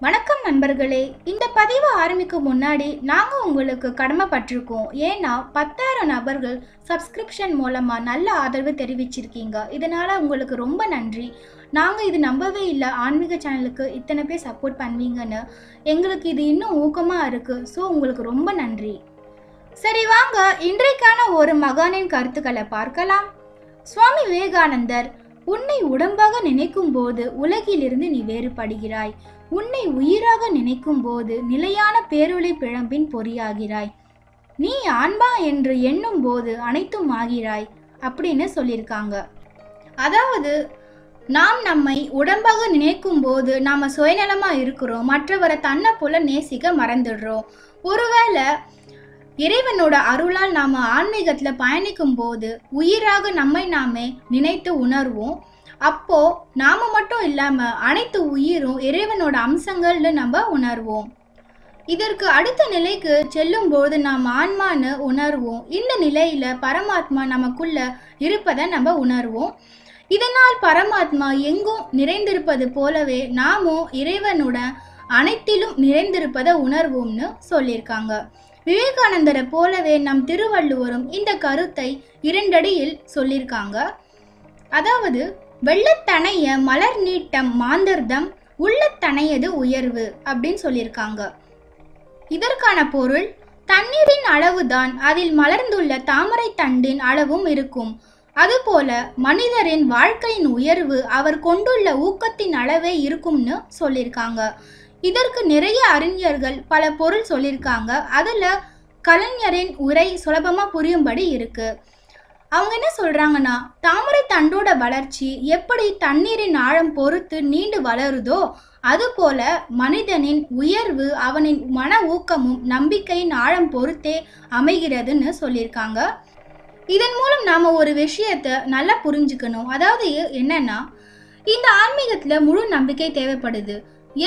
வணக்கம் நண்பர்களே. இந்த பதிவை ஆரம்பிக்கும் முன்னாடி நாங்கள் உங்களுக்கு கடமைப்பட்டிருக்கோம். ஏன்னா 10,000 நபர்கள் சப்ஸ்கிரிப்ஷன் மூலமாக நல்ல ஆதரவு தெரிவிச்சிருக்கீங்க. இதனால் உங்களுக்கு ரொம்ப நன்றி. நாங்கள் இது நம்பவே இல்லை, ஆன்மீக சேனலுக்கு இத்தனை பேர் சப்போர்ட் பண்ணுவீங்கன்னு. எங்களுக்கு இது இன்னும் ஊக்கமாக இருக்குது. ஸோ உங்களுக்கு ரொம்ப நன்றி. சரி வாங்க இன்றைக்கான ஒரு மகானின் கருத்துக்களை பார்க்கலாம். சுவாமி விவேகானந்தர், உன்னை உடம்பாக நினைக்கும் போது உலகிலிருந்து நீ வேறுபடுகிறாய். உன்னை உயிராக நினைக்கும் போது நிலையான பேரொளி பிழம்பின் பொறியாகிறாய். நீ ஆன்மா என்று எண்ணும் போது அனைத்தும் ஆகிறாய் அப்படின்னு சொல்லியிருக்காங்க. அதாவது நாம் நம்மை உடம்பாக நினைக்கும் போது நாம சுயநலமா இருக்கிறோம், மற்றவரை தன்னை போல நேசிக்க மறந்துடுறோம். ஒருவேளை இறைவனோட அருளால் நாம ஆன்மீகத்துல பயணிக்கும் போது உயிராக நம்மை நாமே நினைத்து உணர்வோம். அப்போ நாம மட்டும் இல்லாம அனைத்து உயிரும் இறைவனோட அம்சங்கள்னு நம்ம உணர்வோம். இதற்கு அடுத்த நிலைக்கு செல்லும் போது நாம் ஆன்மான்னு உணர்வோம். இந்த நிலையில பரமாத்மா நமக்குள்ள இருப்பதை நம்ம உணர்வோம். இதனால் பரமாத்மா எங்கும் நிறைந்திருப்பது போலவே நாமும் இறைவனுடன் அனைத்திலும் நிறைந்திருப்பதை உணர்வோம்னு சொல்லியிருக்காங்க. விவேகானந்தரை போலவே நம் திருவள்ளுவரும் இந்த கருத்தை 2 அடியில் சொல்லியிருக்காங்க. அதாவது வெள்ளத்தனைய மலர் நீட்டம் மாந்தர்தம் உள்ளத்தனையது உயர்வு அப்படின்னு சொல்லியிருக்காங்க. இதற்கான பொருள், தண்ணீரின் அளவுதான் அதில் மலர்ந்துள்ள தாமரை தண்டின் அளவும் இருக்கும். அதுபோல மனிதரின் வாழ்க்கையின் உயர்வு அவர் கொண்டுள்ள ஊக்கத்தின் அளவே இருக்கும்னு சொல்லியிருக்காங்க. இதற்கு நிறைய அறிஞர்கள் பல பொருள் சொல்லியிருக்காங்க. அதில் கலைஞரின் உரை சுலபமாக புரியும்படி இருக்கு. அவங்க என்ன சொல்றாங்கன்னா, தாமரை தண்டோட வளர்ச்சி எப்படி தண்ணீரின் ஆழம் பொறுத்து நீண்டு வளருதோ அதுபோல மனிதனின் உயர்வு அவனின் மன ஊக்கமும் நம்பிக்கையின் ஆழம் பொறுத்தே அமைகிறதுன்னு சொல்லியிருக்காங்க. இதன் மூலம் நாம ஒரு விஷயத்தை நல்லா புரிஞ்சுக்கணும். அதாவது என்னன்னா, இந்த ஆன்மீகத்துல முழு நம்பிக்கை தேவைப்படுது.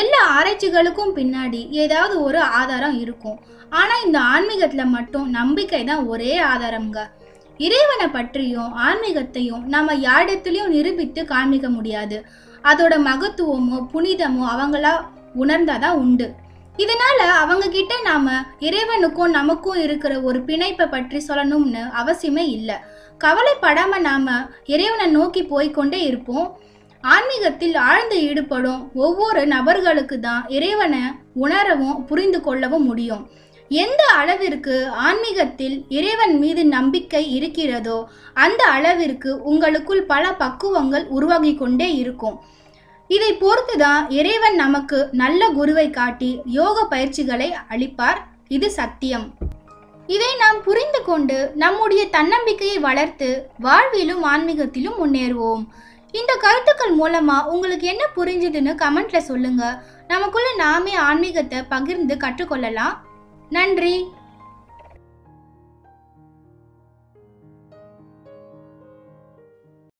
எல்லா ஆராய்ச்சிகளுக்கும் பின்னாடி ஏதாவது ஒரு ஆதாரம் இருக்கும். ஆனா இந்த ஆன்மீகத்துல மட்டும் நம்பிக்கை தான் ஒரே ஆதாரம்ங்க. இறைவனை பற்றியும் ஆன்மீகத்தையும் நாம யாரிடத்திலையும் நிரூபித்து காண்பிக்க முடியாது. அதோட மகத்துவமோ புனிதமோ அவங்களா உணர்ந்தாதான் உண்டு. இதனால அவங்க கிட்ட நாம இறைவனுக்கும் நமக்கும் இருக்கிற ஒரு பிணைப்பை பற்றி சொல்லணும்னு அவசியமே இல்லை. கவலைப்படாம நாம இறைவனை நோக்கி போய்கொண்டே இருப்போம். ஆன்மீகத்தில் ஆழ்ந்து ஈடுபடும் ஒவ்வொரு நபர்களுக்கு தான் இறைவனை உணரவும் புரிந்து கொள்ளவும் முடியும். எந்த அளவிற்கு ஆன்மீகத்தில் இறைவன் மீது நம்பிக்கை இருக்கிறதோ அந்த அளவிற்கு உங்களுக்குள் பல பக்குவங்கள் உருவாகி கொண்டே இருக்கும். இதை பொறுத்துதான் இறைவன் நமக்கு நல்ல குருவை காட்டி யோக பயிற்சிகளை அளிப்பார். இது சத்தியம். இதை நாம் புரிந்து கொண்டு நம்முடைய தன்னம்பிக்கையை வளர்த்து வாழ்விலும் ஆன்மீகத்திலும் முன்னேறுவோம். இந்த கருத்துக்கள் மூலமா உங்களுக்கு என்ன புரிஞ்சுதுன்னு கமெண்ட்ல சொல்லுங்க. நமக்குள்ள நாமே ஆன்மீகத்தை பகிர்ந்து கற்றுக்கொள்ளலாம். நன்றி.